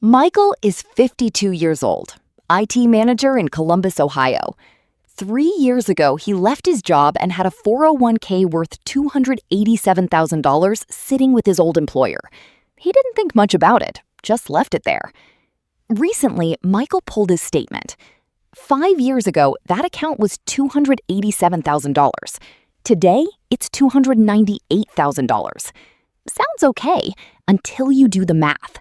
Michael is 52 years old, IT manager in Columbus, Ohio. 3 years ago, he left his job and had a 401k worth $287,000 sitting with his old employer. He didn't think much about it, just left it there. Recently, Michael pulled his statement. 5 years ago, that account was $287,000. Today, it's $298,000. Sounds okay until you do the math.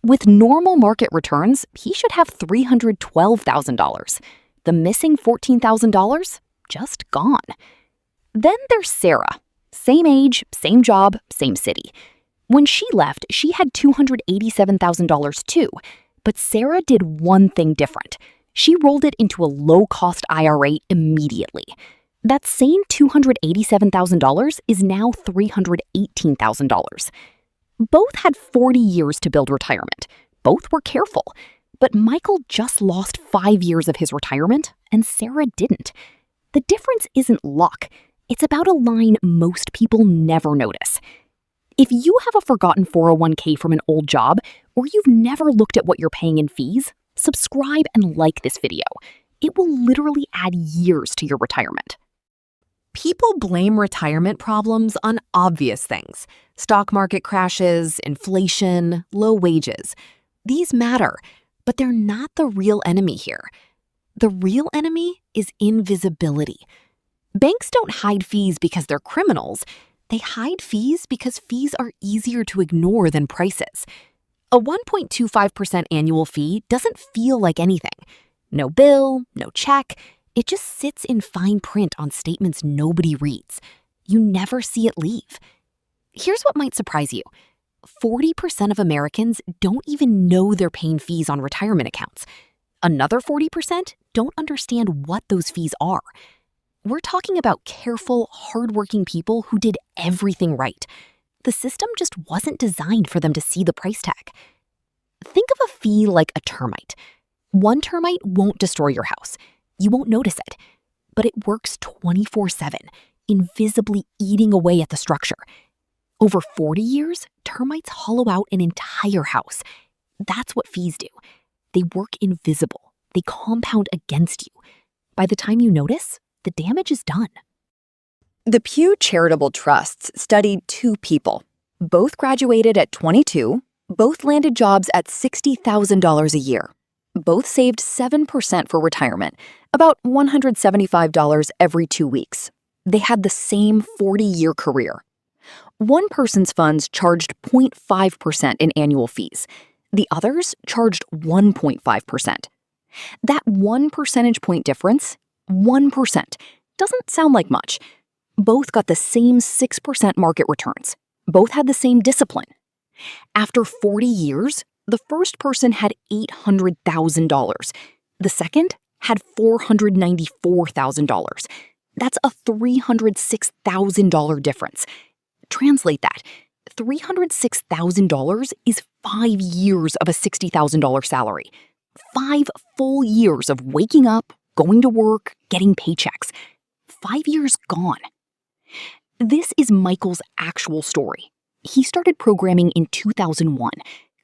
With normal market returns, he should have $312,000. The missing $14,000? Just gone. Then there's Sarah. Same age, same job, same city. When she left, she had $287,000 too. But Sarah did one thing different. She rolled it into a low-cost IRA immediately. That same $287,000 is now $318,000. Both had 40 years to build retirement. Both were careful. But Michael just lost 5 years of his retirement, and Sarah didn't. The difference isn't luck. It's about a line most people never notice. If you have a forgotten 401k from an old job, or you've never looked at what you're paying in fees, subscribe and like this video. It will literally add years to your retirement. People blame retirement problems on obvious things: stock market crashes, inflation, low wages. These matter, but they're not the real enemy here. The real enemy is invisibility. Banks don't hide fees because they're criminals. They hide fees because fees are easier to ignore than prices. A 1.25% annual fee doesn't feel like anything. No bill, no check. It just sits in fine print on statements nobody reads. You never see it leave. Here's what might surprise you. 40% of Americans don't even know they're paying fees on retirement accounts. Another 40% don't understand what those fees are. We're talking about careful, hardworking people who did everything right. The system just wasn't designed for them to see the price tag. Think of a fee like a termite. One termite won't destroy your house. You won't notice it, but it works 24/7, invisibly eating away at the structure. Over 40 years, termites hollow out an entire house. That's what fees do. They work invisible. They compound against you. By the time you notice, the damage is done. The Pew Charitable Trusts studied 2 people. Both graduated at 22. Both landed jobs at $60,000 a year. Both saved 7% for retirement, about $175 every 2 weeks. They had the same 40-year career. One person's funds charged 0.5% in annual fees. The others charged 1.5%. That 1 percentage point difference, 1%, doesn't sound like much. Both got the same 6% market returns. Both had the same discipline. After 40 years, the first person had $800,000. The second had $494,000. That's a $306,000 difference. Translate that. $306,000 is 5 years of a $60,000 salary. 5 full years of waking up, going to work, getting paychecks. 5 years gone. This is Michael's actual story. He started programming in 2001,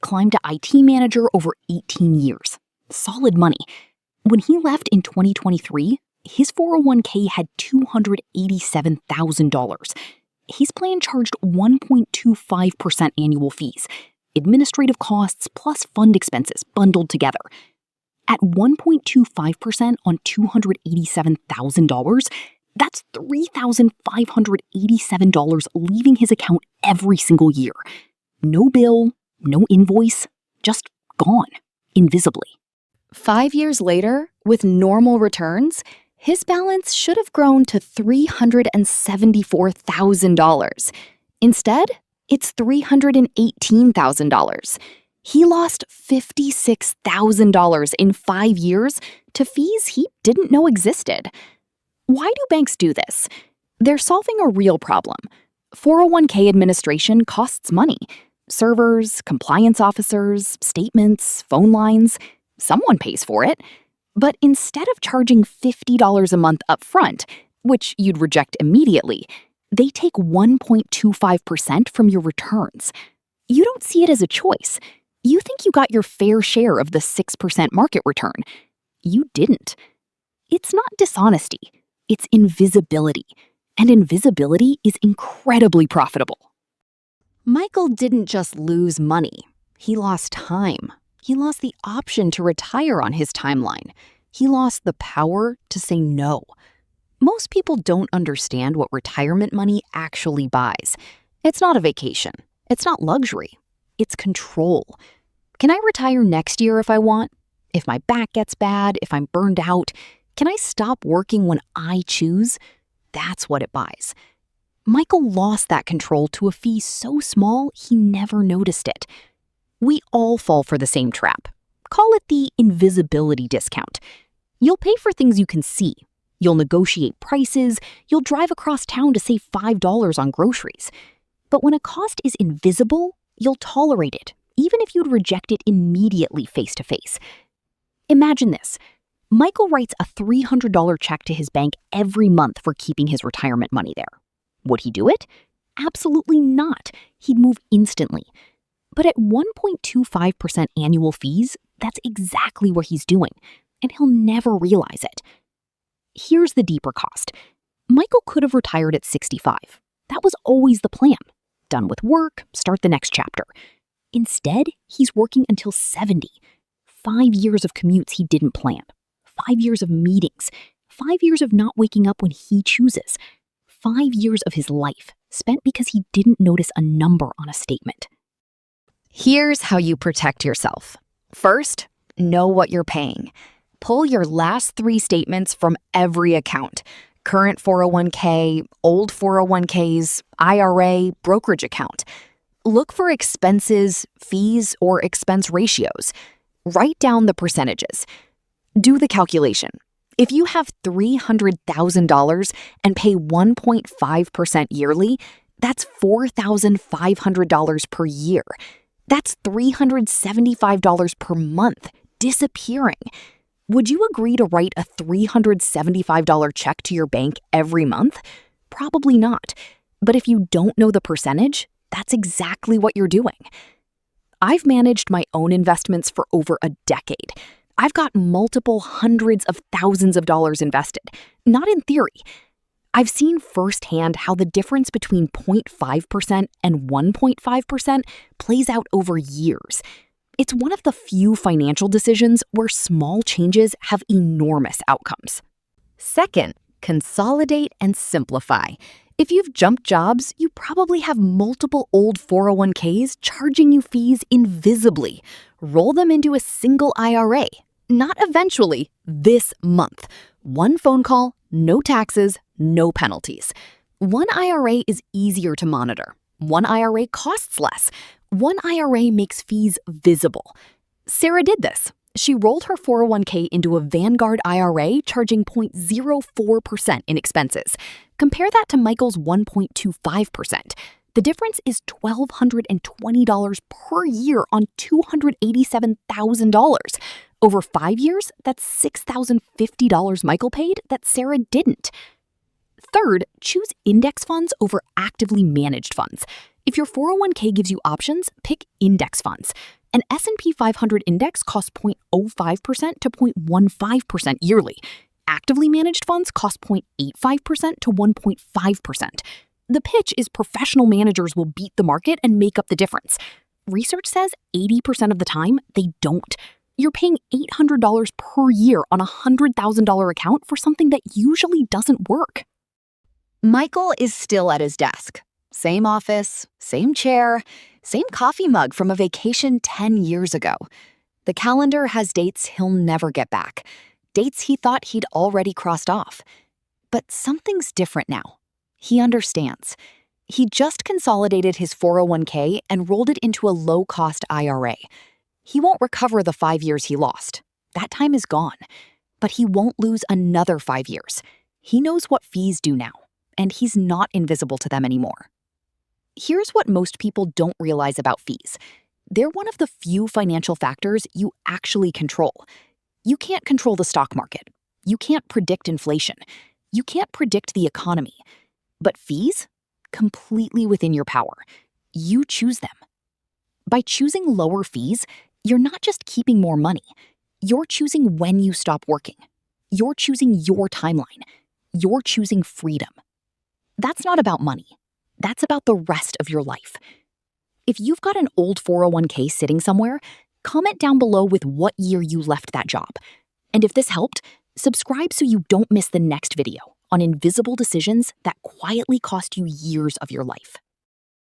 climbed to IT manager over 18 years. Solid money. When he left in 2023, his 401k had $287,000. His plan charged 1.25% annual fees, administrative costs plus fund expenses bundled together. At 1.25% on $287,000, that's $3,587 leaving his account every single year. No bill, no invoice, just gone, invisibly. 5 years later, with normal returns, his balance should have grown to $374,000. Instead, it's $318,000. He lost $56,000 in 5 years to fees he didn't know existed. Why do banks do this? They're solving a real problem. 401k administration costs money. Servers, compliance officers, statements, phone lines. Someone pays for it. But instead of charging $50 a month up front, which you'd reject immediately, they take 1.25% from your returns. You don't see it as a choice. You think you got your fair share of the 6% market return. You didn't. It's not dishonesty, it's invisibility. And invisibility is incredibly profitable. Michael didn't just lose money, he lost time. He lost the option to retire on his timeline. He lost the power to say no. Most people don't understand what retirement money actually buys. It's not a vacation. It's not luxury. It's control. Can I retire next year if I want? If my back gets bad, if I'm burned out, can I stop working when I choose? That's what it buys. Michael lost that control to a fee so small he never noticed it. We all fall for the same trap. Call it the invisibility discount. You'll pay for things you can see. You'll negotiate prices. You'll drive across town to save $5 on groceries. But when a cost is invisible, you'll tolerate it, even if you'd reject it immediately face to face. Imagine this. Michael writes a $300 check to his bank every month for keeping his retirement money there. Would he do it? Absolutely not. He'd move instantly. But at 1.25% annual fees, that's exactly what he's doing, and he'll never realize it. Here's the deeper cost. Michael could have retired at 65. That was always the plan. Done with work, start the next chapter. Instead, he's working until 70. 5 years of commutes he didn't plan. 5 years of meetings. 5 years of not waking up when he chooses. 5 years of his life spent because he didn't notice a number on a statement. Here's how you protect yourself. First, know what you're paying. Pull your last 3 statements from every account. Current 401k, old 401ks, IRA, brokerage account. Look for expenses, fees, or expense ratios. Write down the percentages. Do the calculation. If you have $300,000 and pay 1.5% yearly, that's $4,500 per year. That's $375 per month disappearing. Would you agree to write a $375 check to your bank every month? Probably not. But if you don't know the percentage, that's exactly what you're doing. I've managed my own investments for over a decade. I've got multiple hundreds of thousands of dollars invested, not in theory. I've seen firsthand how the difference between 0.5% and 1.5% plays out over years. It's one of the few financial decisions where small changes have enormous outcomes. Second, consolidate and simplify. If you've jumped jobs, you probably have multiple old 401ks charging you fees invisibly. Roll them into a single IRA. Not eventually, this month. One phone call, no taxes, no penalties. One IRA is easier to monitor. One IRA costs less. One IRA makes fees visible. Sarah did this. She rolled her 401k into a Vanguard IRA, charging 0.04% in expenses. Compare that to Michael's 1.25%. The difference is $1,220 per year on $287,000. Over 5 years, that's $6,050 Michael paid that Sarah didn't. Third, choose index funds over actively managed funds. If your 401k gives you options, pick index funds. An S&P 500 index costs 0.05% to 0.15% yearly. Actively managed funds cost 0.85% to 1.5%. The pitch is professional managers will beat the market and make up the difference. Research says 80% of the time, they don't. You're paying $800 per year on a $100,000 account for something that usually doesn't work. Michael is still at his desk. Same office, same chair, same coffee mug from a vacation 10 years ago. The calendar has dates he'll never get back, dates he thought he'd already crossed off. But something's different now. He understands. He just consolidated his 401k and rolled it into a low-cost IRA. He won't recover the 5 years he lost. That time is gone. But he won't lose another 5 years. He knows what fees do now, and he's not invisible to them anymore. Here's what most people don't realize about fees. They're one of the few financial factors you actually control. You can't control the stock market. You can't predict inflation. You can't predict the economy. But fees? Completely within your power. You choose them. By choosing lower fees, you're not just keeping more money. You're choosing when you stop working. You're choosing your timeline. You're choosing freedom. That's not about money. That's about the rest of your life. If you've got an old 401k sitting somewhere, comment down below with what year you left that job. And if this helped, subscribe so you don't miss the next video on invisible decisions that quietly cost you years of your life.